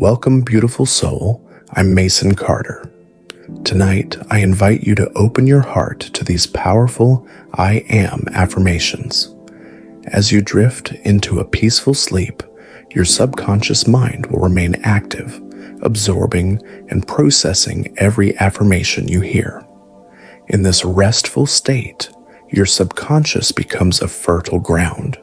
Welcome, beautiful soul. I'm Mason Carter. Tonight, I invite you to open your heart to these powerful I Am affirmations. As you drift into a peaceful sleep, your subconscious mind will remain active, absorbing and processing every affirmation you hear. In this restful state, your subconscious becomes a fertile ground,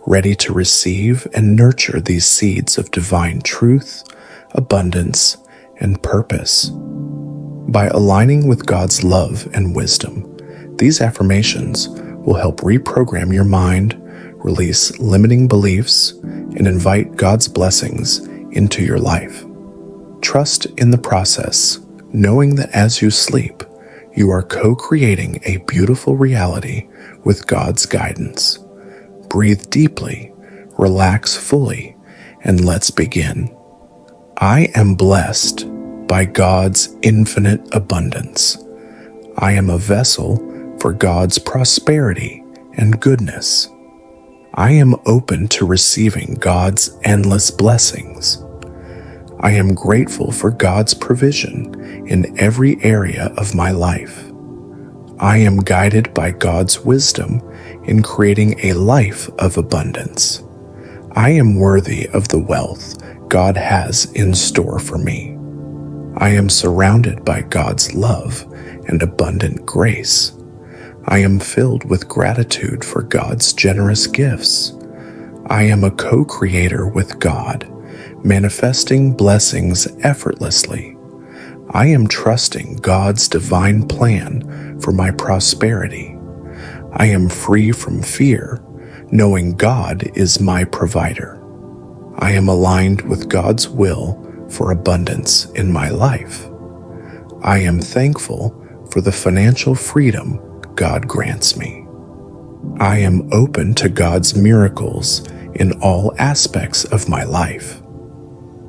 ready to receive and nurture these seeds of divine truth, abundance, and purpose. By aligning with God's love and wisdom, these affirmations will help reprogram your mind, release limiting beliefs, and invite God's blessings into your life. Trust in the process, knowing that as you sleep, you are co-creating a beautiful reality with God's guidance. Breathe deeply, relax fully, and let's begin. I am blessed by God's infinite abundance. I am a vessel for God's prosperity and goodness. I am open to receiving God's endless blessings. I am grateful for God's provision in every area of my life. I am guided by God's wisdom in creating a life of abundance. I am worthy of the wealth God has in store for me. I am surrounded by God's love and abundant grace. I am filled with gratitude for God's generous gifts. I am a co-creator with God, manifesting blessings effortlessly. I am trusting God's divine plan for my prosperity. I am free from fear, knowing God is my provider. I am aligned with God's will for abundance in my life. I am thankful for the financial freedom God grants me. I am open to God's miracles in all aspects of my life.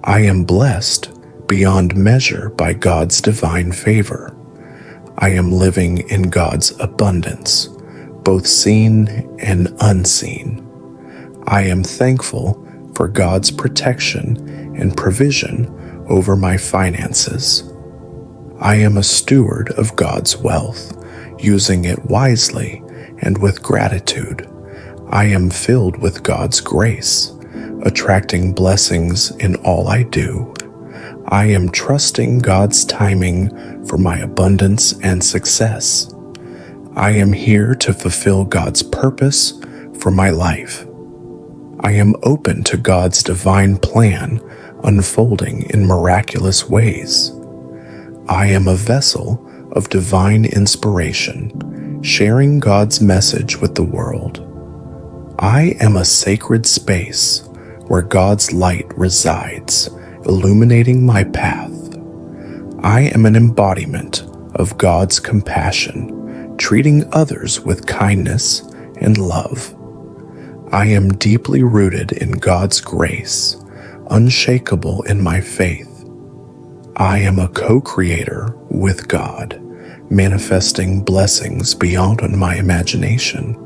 I am blessed beyond measure by God's divine favor. I am living in God's abundance, both seen and unseen. I am thankful for God's protection and provision over my finances. I am a steward of God's wealth, using it wisely and with gratitude. I am filled with God's grace, attracting blessings in all I do. I am trusting God's timing for my abundance and success. I am here to fulfill God's purpose for my life. I am open to God's divine plan unfolding in miraculous ways. I am a vessel of divine inspiration, sharing God's message with the world. I am a sacred space where God's light resides, illuminating my path. I am an embodiment of God's compassion, treating others with kindness and love. I am deeply rooted in God's grace, unshakable in my faith. I am a co-creator with God, manifesting blessings beyond my imagination.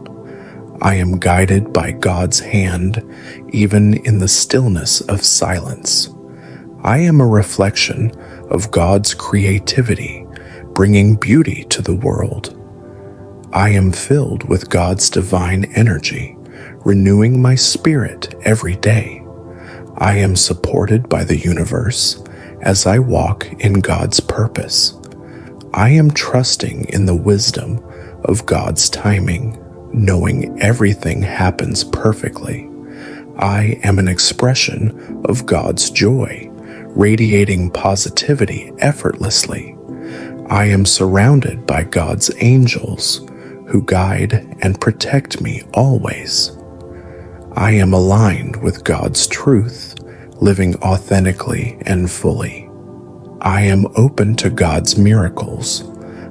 I am guided by God's hand, even in the stillness of silence. I am a reflection of God's creativity, bringing beauty to the world. I am filled with God's divine energy, renewing my spirit every day. I am supported by the universe as I walk in God's purpose. I am trusting in the wisdom of God's timing, knowing everything happens perfectly. I am an expression of God's joy, radiating positivity effortlessly. I am surrounded by God's angels, who guide and protect me always. I am aligned with God's truth, living authentically and fully. I am open to God's miracles,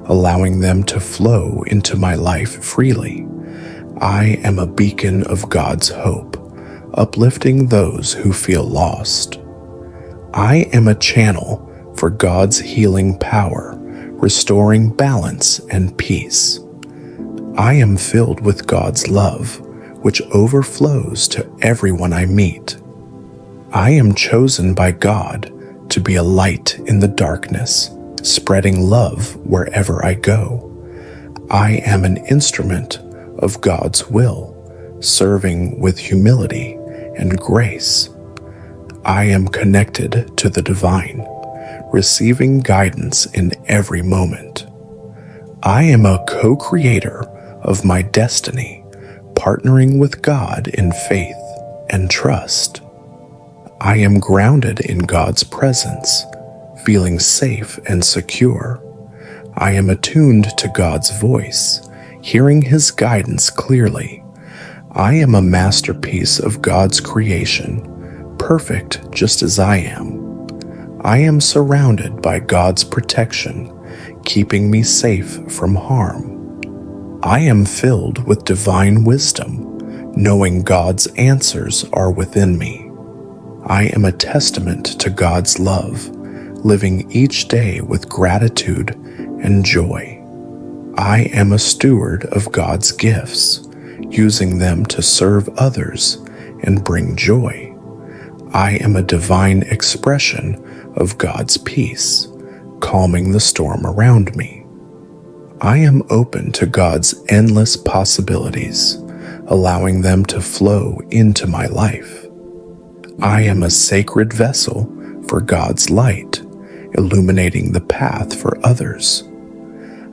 allowing them to flow into my life freely. I am a beacon of God's hope, uplifting those who feel lost. I am a channel for God's healing power, restoring balance and peace. I am filled with God's love, which overflows to everyone I meet. I am chosen by God, to be a light in the darkness, spreading love wherever I go. I am an instrument of God's will, serving with humility and grace. I am connected to the divine, receiving guidance in every moment. I am a co-creator of my destiny, partnering with God in faith and trust. I am grounded in God's presence, feeling safe and secure. I am attuned to God's voice, hearing His guidance clearly. I am a masterpiece of God's creation, perfect just as I am. I am surrounded by God's protection, keeping me safe from harm. I am filled with divine wisdom, knowing God's answers are within me. I am a testament to God's love, living each day with gratitude and joy. I am a steward of God's gifts, using them to serve others and bring joy. I am a divine expression of God's peace, calming the storm around me. I am open to God's endless possibilities, allowing them to flow into my life. I am a sacred vessel for God's light, illuminating the path for others.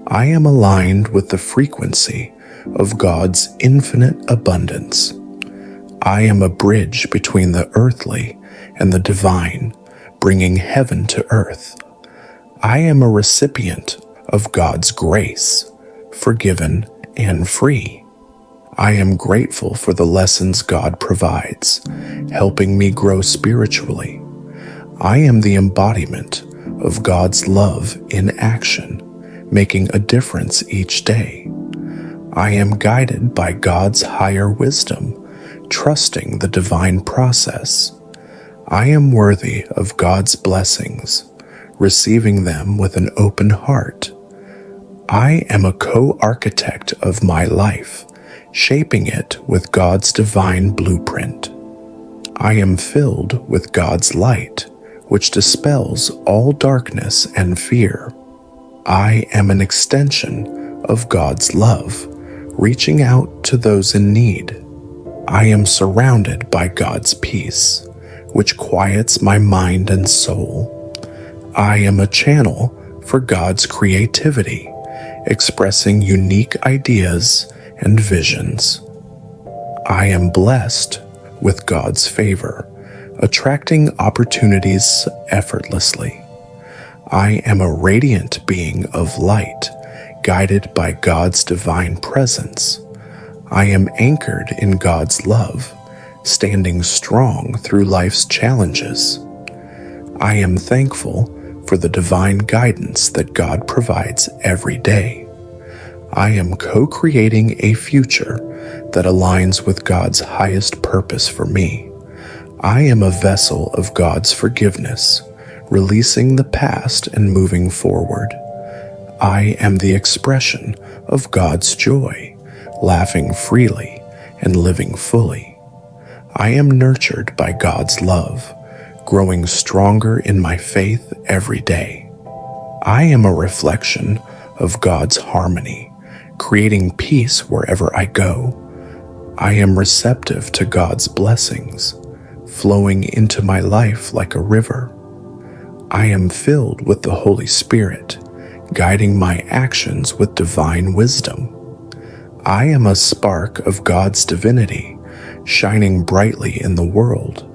I am aligned with the frequency of God's infinite abundance. I am a bridge between the earthly and the divine, bringing heaven to earth. I am a recipient of God's grace, forgiven and free. I am grateful for the lessons God provides, helping me grow spiritually. I am the embodiment of God's love in action, making a difference each day. I am guided by God's higher wisdom, trusting the divine process. I am worthy of God's blessings, receiving them with an open heart. I am a co-architect of my life, shaping it with God's divine blueprint. I am filled with God's light, which dispels all darkness and fear. I am an extension of God's love, reaching out to those in need. I am surrounded by God's peace, which quiets my mind and soul. I am a channel for God's creativity, expressing unique ideas and visions. I am blessed with God's favor, attracting opportunities effortlessly. I am a radiant being of light, guided by God's divine presence. I am anchored in God's love, standing strong through life's challenges. I am thankful for the divine guidance that God provides every day. I am co-creating a future that aligns with God's highest purpose for me. I am a vessel of God's forgiveness, releasing the past and moving forward. I am the expression of God's joy, laughing freely and living fully. I am nurtured by God's love, growing stronger in my faith every day. I am a reflection of God's harmony, creating peace wherever I go. I am receptive to God's blessings, flowing into my life like a river. I am filled with the Holy Spirit, guiding my actions with divine wisdom. I am a spark of God's divinity, shining brightly in the world.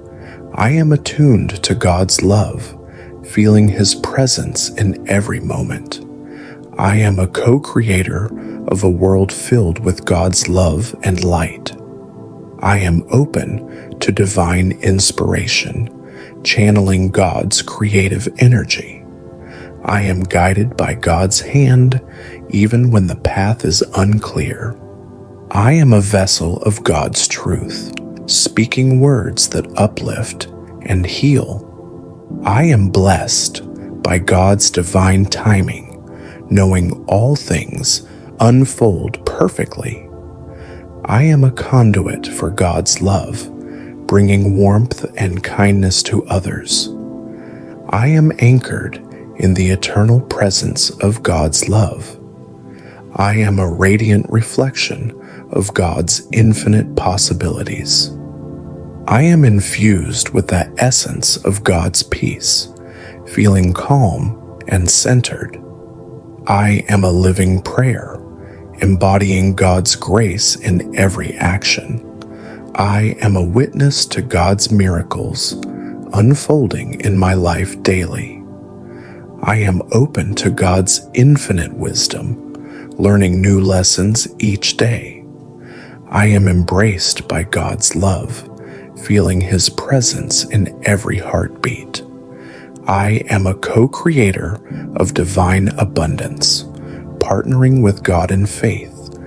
I am attuned to God's love, feeling His presence in every moment. I am a co-creator of a world filled with God's love and light. I am open to divine inspiration, channeling God's creative energy. I am guided by God's hand, even when the path is unclear. I am a vessel of God's truth, speaking words that uplift and heal. I am blessed by God's divine timing, knowing all things unfold perfectly. I am a conduit for God's love, bringing warmth and kindness to others. I am anchored in the eternal presence of God's love. I am a radiant reflection of God's infinite possibilities. I am infused with the essence of God's peace, feeling calm and centered. I am a living prayer, embodying God's grace in every action. I am a witness to God's miracles unfolding in my life daily. I am open to God's infinite wisdom, learning new lessons each day. I am embraced by God's love, feeling His presence in every heartbeat. I am a co-creator of divine abundance, partnering with God in faith.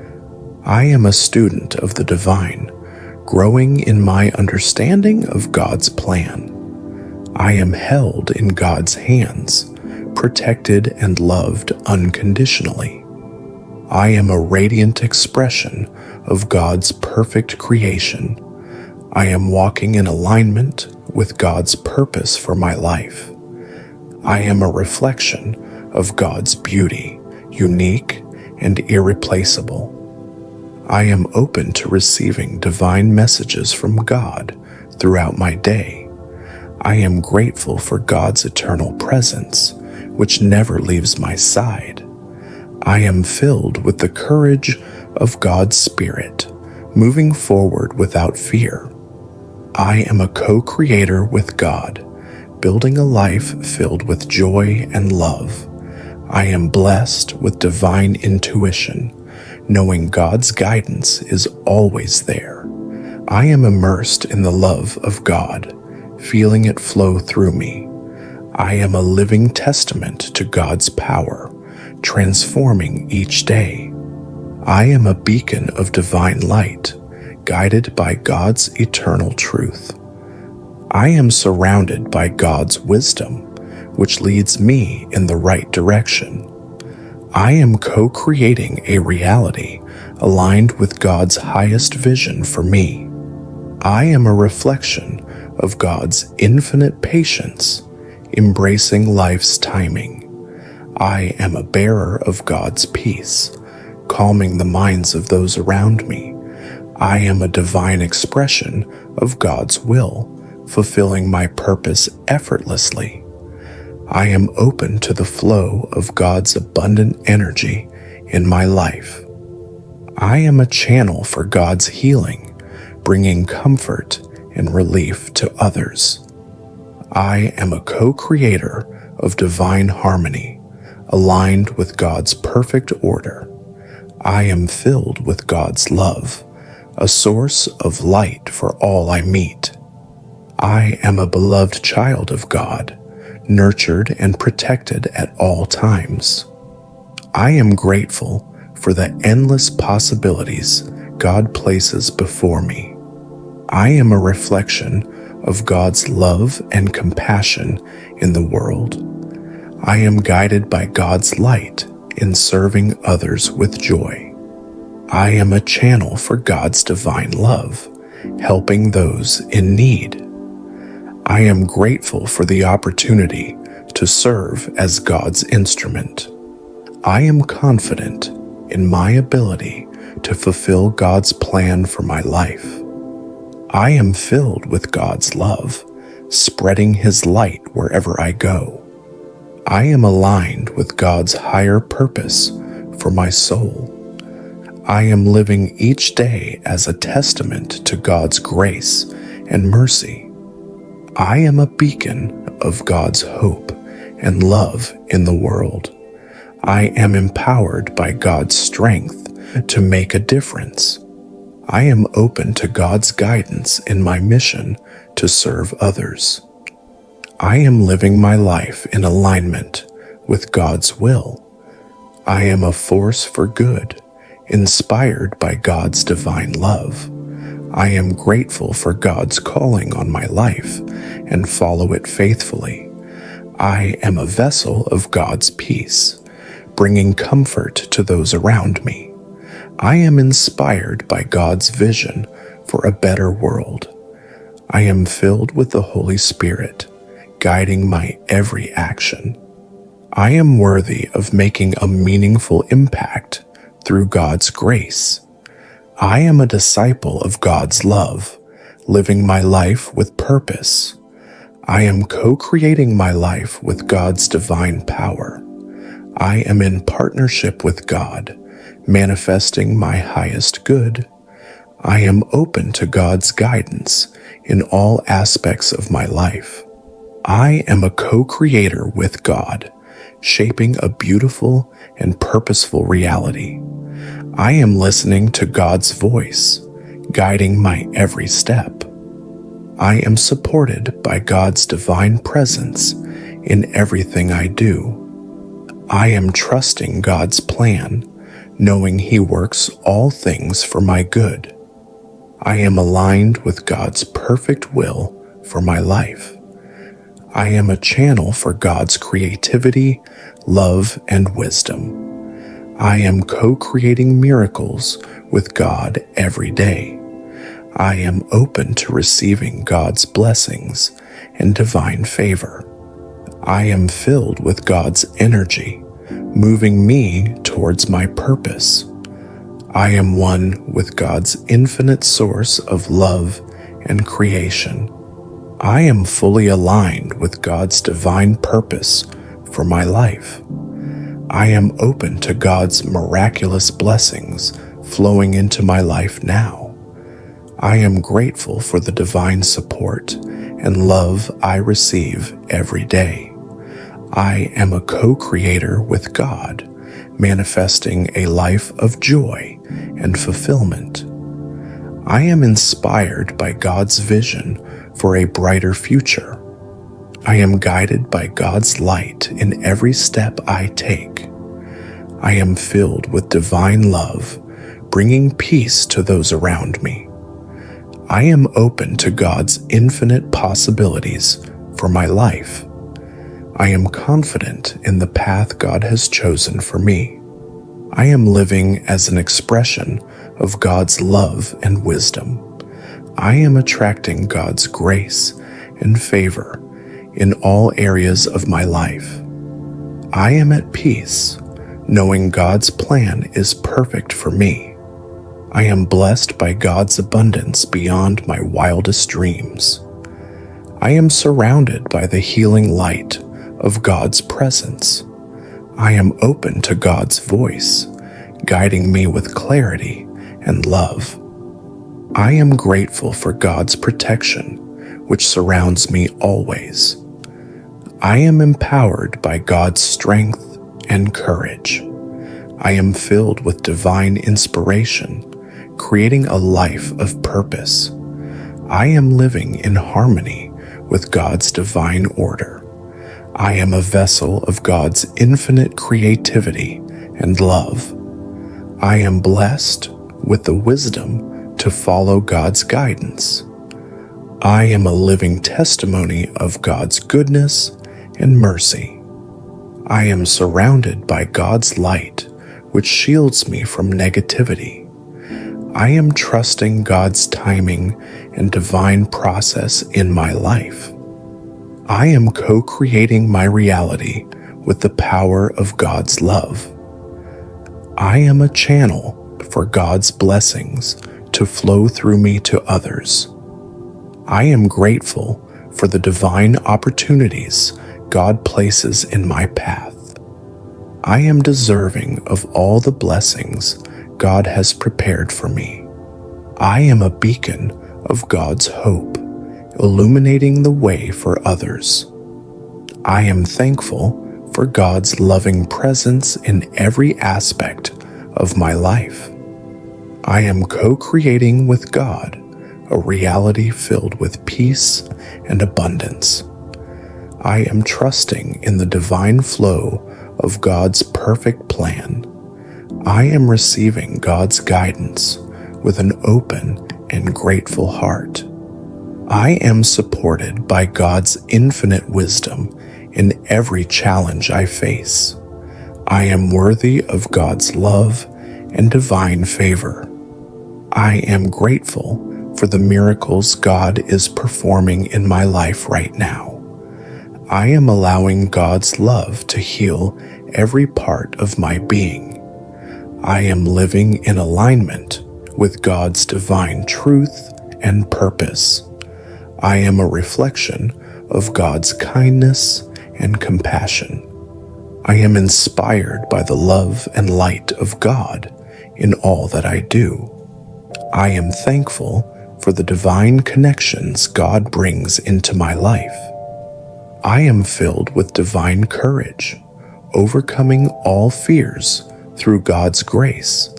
I am a student of the divine, growing in my understanding of God's plan. I am held in God's hands, protected and loved unconditionally. I am a radiant expression of God's perfect creation. I am walking in alignment with God's purpose for my life. I am a reflection of God's beauty, unique and irreplaceable. I am open to receiving divine messages from God throughout my day. I am grateful for God's eternal presence, which never leaves my side. I am filled with the courage of God's Spirit, moving forward without fear. I am a co-creator with God, building a life filled with joy and love. I am blessed with divine intuition, knowing God's guidance is always there. I am immersed in the love of God, feeling it flow through me. I am a living testament to God's power, transforming each day. I am a beacon of divine light, guided by God's eternal truth. I am surrounded by God's wisdom, which leads me in the right direction. I am co-creating a reality aligned with God's highest vision for me. I am a reflection of God's infinite patience, embracing life's timing. I am a bearer of God's peace, calming the minds of those around me. I am a divine expression of God's will, fulfilling my purpose effortlessly. I am open to the flow of God's abundant energy in my life. I am a channel for God's healing, bringing comfort and relief to others. I am a co-creator of divine harmony, aligned with God's perfect order. I am filled with God's love, a source of light for all I meet. I am a beloved child of God, nurtured and protected at all times. I am grateful for the endless possibilities God places before me. I am a reflection of God's love and compassion in the world. I am guided by God's light in serving others with joy. I am a channel for God's divine love, helping those in need. I am grateful for the opportunity to serve as God's instrument. I am confident in my ability to fulfill God's plan for my life. I am filled with God's love, spreading His light wherever I go. I am aligned with God's higher purpose for my soul. I am living each day as a testament to God's grace and mercy. I am a beacon of God's hope and love in the world. I am empowered by God's strength to make a difference. I am open to God's guidance in my mission to serve others. I am living my life in alignment with God's will. I am a force for good, inspired by God's divine love. I am grateful for God's calling on my life and follow it faithfully. I am a vessel of God's peace, bringing comfort to those around me. I am inspired by God's vision for a better world. I am filled with the Holy Spirit, guiding my every action. I am worthy of making a meaningful impact through God's grace. I am a disciple of God's love, living my life with purpose. I am co-creating my life with God's divine power. I am in partnership with God, manifesting my highest good. I am open to God's guidance in all aspects of my life. I am a co-creator with God, shaping a beautiful and purposeful reality. I am listening to God's voice, guiding my every step. I am supported by God's divine presence in everything I do. I am trusting God's plan, knowing He works all things for my good. I am aligned with God's perfect will for my life. I am a channel for God's creativity, love, and wisdom. I am co-creating miracles with God every day. I am open to receiving God's blessings and divine favor. I am filled with God's energy, moving me towards my purpose. I am one with God's infinite source of love and creation. I am fully aligned with God's divine purpose for my life. I am open to God's miraculous blessings flowing into my life now. I am grateful for the divine support and love I receive every day. I am a co-creator with God, manifesting a life of joy and fulfillment. I am inspired by God's vision for a brighter future. I am guided by God's light in every step I take. I am filled with divine love, bringing peace to those around me. I am open to God's infinite possibilities for my life. I am confident in the path God has chosen for me. I am living as an expression of God's love and wisdom. I am attracting God's grace and favor in all areas of my life. I am at peace, knowing God's plan is perfect for me. I am blessed by God's abundance beyond my wildest dreams. I am surrounded by the healing light of God's presence. I am open to God's voice, guiding me with clarity and love. I am grateful for God's protection, which surrounds me always. I am empowered by God's strength and courage. I am filled with divine inspiration, creating a life of purpose. I am living in harmony with God's divine order. I am a vessel of God's infinite creativity and love. I am blessed with the wisdom to follow God's guidance. I am a living testimony of God's goodness and mercy. I am surrounded by God's light, which shields me from negativity. I am trusting God's timing and divine process in my life. I am co-creating my reality with the power of God's love. I am a channel for God's blessings to flow through me to others. I am grateful for the divine opportunities God places in my path. I am deserving of all the blessings God has prepared for me. I am a beacon of God's hope, illuminating the way for others. I am thankful for God's loving presence in every aspect of my life. I am co-creating with God a reality filled with peace and abundance. I am trusting in the divine flow of God's perfect plan. I am receiving God's guidance with an open and grateful heart. I am supported by God's infinite wisdom in every challenge I face. I am worthy of God's love and divine favor. I am grateful for the miracles God is performing in my life right now. I am allowing God's love to heal every part of my being. I am living in alignment with God's divine truth and purpose. I am a reflection of God's kindness and compassion. I am inspired by the love and light of God in all that I do. I am thankful for the divine connections God brings into my life. I am filled with divine courage, overcoming all fears through God's grace.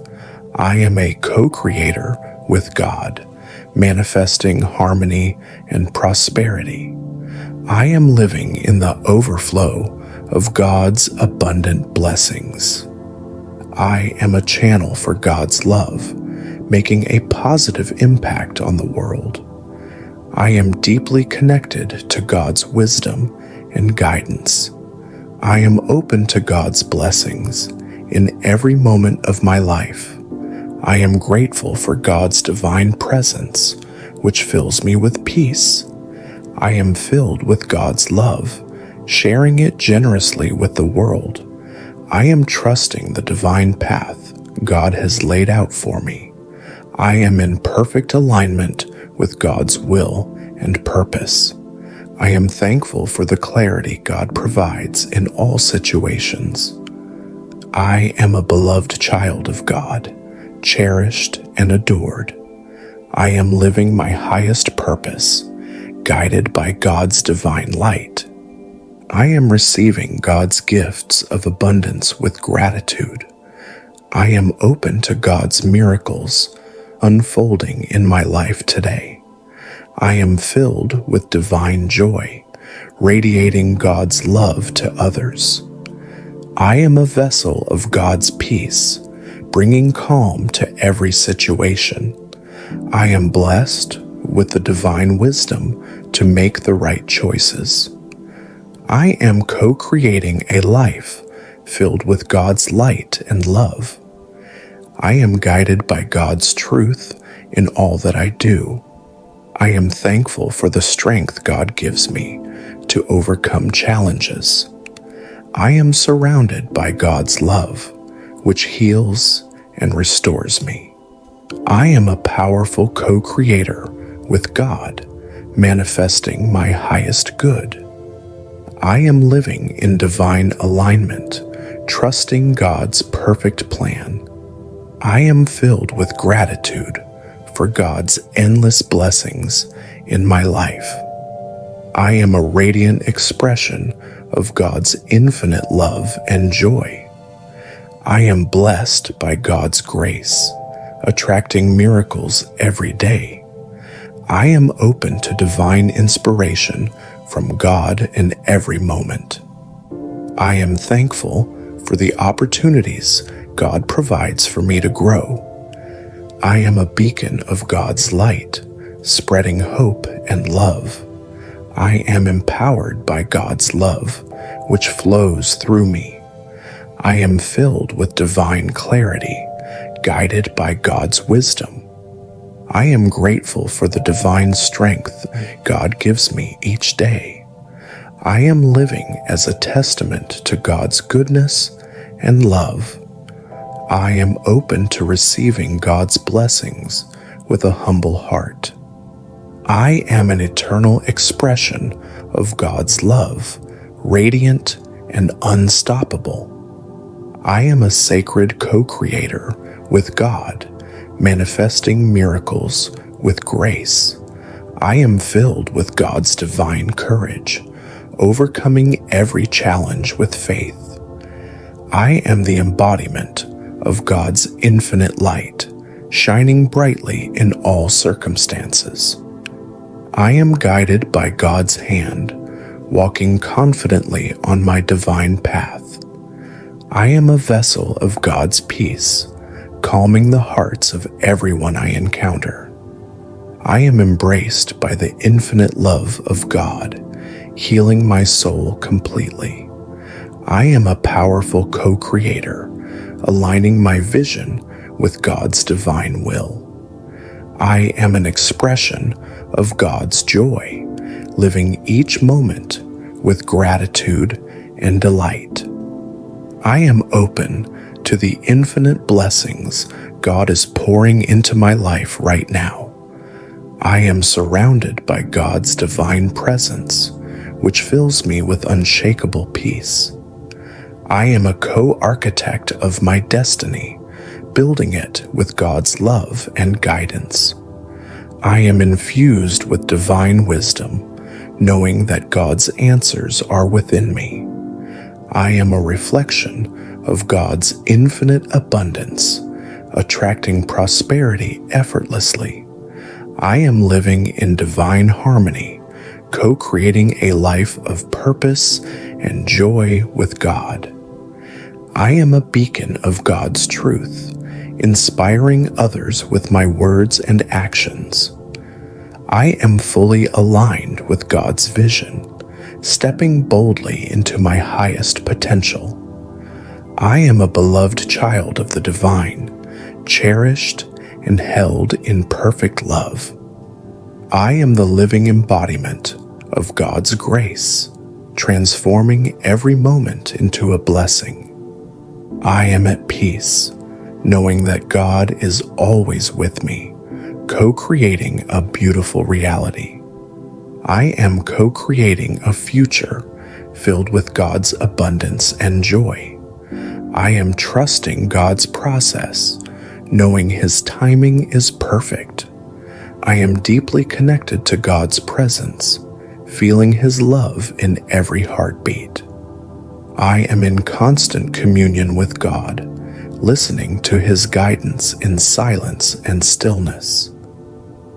I am a co-creator with God, manifesting harmony and prosperity. I am living in the overflow of God's abundant blessings. I am a channel for God's love, making a positive impact on the world. I am deeply connected to God's wisdom and guidance. I am open to God's blessings in every moment of my life. I am grateful for God's divine presence, which fills me with peace. I am filled with God's love, sharing it generously with the world. I am trusting the divine path God has laid out for me. I am in perfect alignment with God's will and purpose. I am thankful for the clarity God provides in all situations. I am a beloved child of God, cherished and adored. I am living my highest purpose, guided by God's divine light. I am receiving God's gifts of abundance with gratitude. I am open to God's miracles unfolding in my life today. I am filled with divine joy, radiating God's love to others. I am a vessel of God's peace, bringing calm to every situation. I am blessed with the divine wisdom to make the right choices. I am co-creating a life filled with God's light and love. I am guided by God's truth in all that I do. I am thankful for the strength God gives me to overcome challenges. I am surrounded by God's love, which heals and restores me. I am a powerful co-creator with God, manifesting my highest good. I am living in divine alignment, trusting God's perfect plan. I am filled with gratitude for God's endless blessings in my life. I am a radiant expression of God's infinite love and joy. I am blessed by God's grace, attracting miracles every day. I am open to divine inspiration from God in every moment. I am thankful for the opportunities God provides for me to grow. I am a beacon of God's light, spreading hope and love. I am empowered by God's love, which flows through me. I am filled with divine clarity, guided by God's wisdom. I am grateful for the divine strength God gives me each day. I am living as a testament to God's goodness and love. I am open to receiving God's blessings with a humble heart. I am an eternal expression of God's love, radiant and unstoppable. I am a sacred co-creator with God, manifesting miracles with grace. I am filled with God's divine courage, overcoming every challenge with faith. I am the embodiment of God's infinite light, shining brightly in all circumstances. I am guided by God's hand, walking confidently on my divine path. I am a vessel of God's peace, calming the hearts of everyone I encounter. I am embraced by the infinite love of God, healing my soul completely. I am a powerful co-creator, aligning my vision with God's divine will. I am an expression of God's joy, living each moment with gratitude and delight. I am open to the infinite blessings God is pouring into my life right now. I am surrounded by God's divine presence, which fills me with unshakable peace. I am a co-architect of my destiny, building it with God's love and guidance. I am infused with divine wisdom, knowing that God's answers are within me. I am a reflection of God's infinite abundance, attracting prosperity effortlessly. I am living in divine harmony, co-creating a life of purpose and joy with God. I am a beacon of God's truth, inspiring others with my words and actions. I am fully aligned with God's vision, stepping boldly into my highest potential. I am a beloved child of the divine, cherished and held in perfect love. I am the living embodiment of God's grace, transforming every moment into a blessing. I am at peace, knowing that God is always with me, co-creating a beautiful reality. I am co-creating a future filled with God's abundance and joy. I am trusting God's process, knowing His timing is perfect. I am deeply connected to God's presence, feeling His love in every heartbeat. I am in constant communion with God, listening to His guidance in silence and stillness.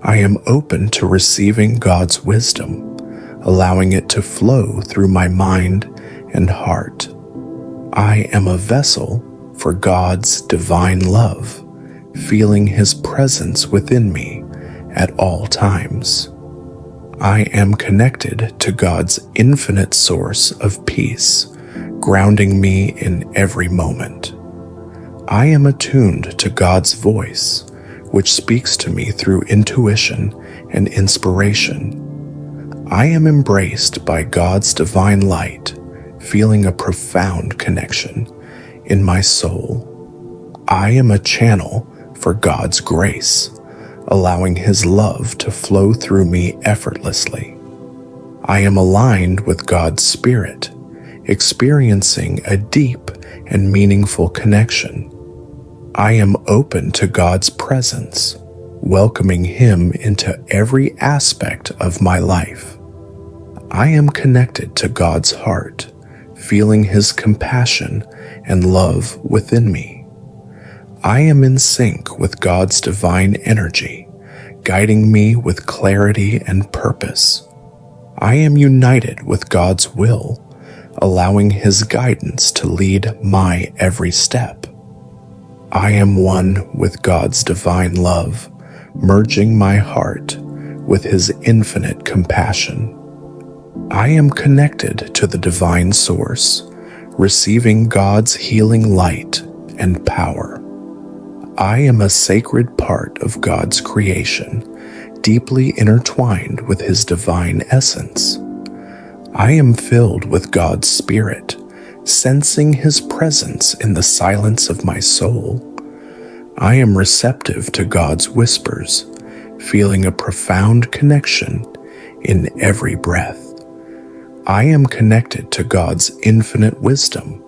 I am open to receiving God's wisdom, allowing it to flow through my mind and heart. I am a vessel for God's divine love, feeling His presence within me at all times. I am connected to God's infinite source of peace, grounding me in every moment. I am attuned to God's voice, which speaks to me through intuition and inspiration. I am embraced by God's divine light, feeling a profound connection in my soul. I am a channel for God's grace, allowing His love to flow through me effortlessly. I am aligned with God's Spirit, experiencing a deep and meaningful connection. I am open to God's presence, welcoming Him into every aspect of my life. I am connected to God's heart, feeling His compassion and love within me. I am in sync with God's divine energy, guiding me with clarity and purpose. I am united with God's will, allowing His guidance to lead my every step. I am one with God's divine love, merging my heart with His infinite compassion. I am connected to the divine source, receiving God's healing light and power. I am a sacred part of God's creation, deeply intertwined with His divine essence. I am filled with God's Spirit, sensing His presence in the silence of my soul. I am receptive to God's whispers, feeling a profound connection in every breath. I am connected to God's infinite wisdom,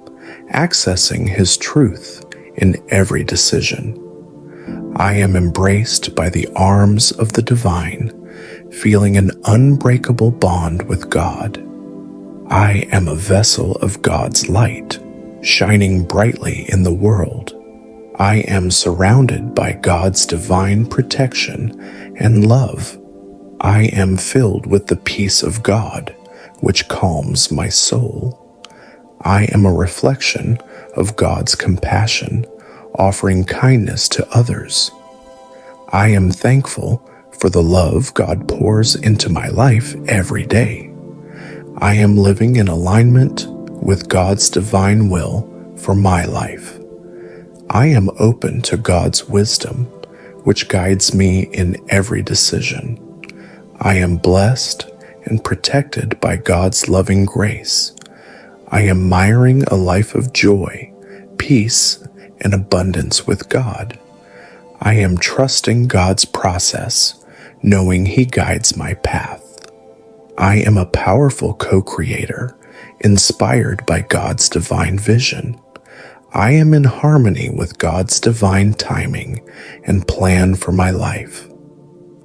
accessing His truth in every decision. I am embraced by the arms of the divine, feeling an unbreakable bond with God. I am a vessel of God's light, shining brightly in the world. I am surrounded by God's divine protection and love. I am filled with the peace of God, which calms my soul. I am a reflection of God's compassion, offering kindness to others. I am thankful for the love God pours into my life every day. I am living in alignment with God's divine will for my life. I am open to God's wisdom, which guides me in every decision. I am blessed and protected by God's loving grace. I am miring a life of joy, peace, and abundance with God. I am trusting God's process, knowing He guides my path. I am a powerful co-creator, inspired by God's divine vision. I am in harmony with God's divine timing and plan for my life.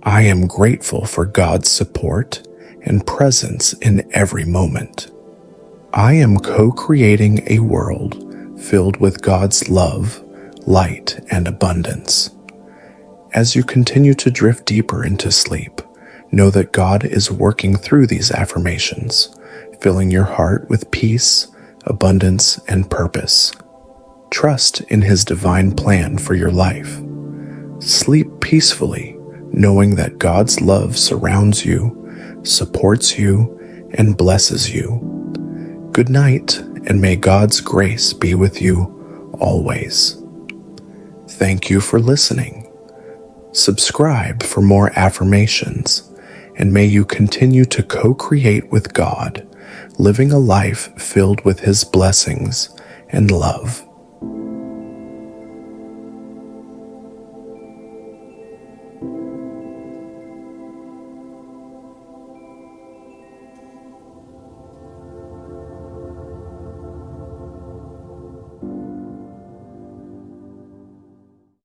I am grateful for God's support and presence in every moment. I am co-creating a world filled with God's love, light, and abundance. As you continue to drift deeper into sleep, know that God is working through these affirmations, filling your heart with peace, abundance, and purpose. Trust in His divine plan for your life. Sleep peacefully, knowing that God's love surrounds you, supports you, and blesses you. Good night, and may God's grace be with you always. Thank you for listening. Subscribe for more affirmations, and may you continue to co-create with God, living a life filled with His blessings and love.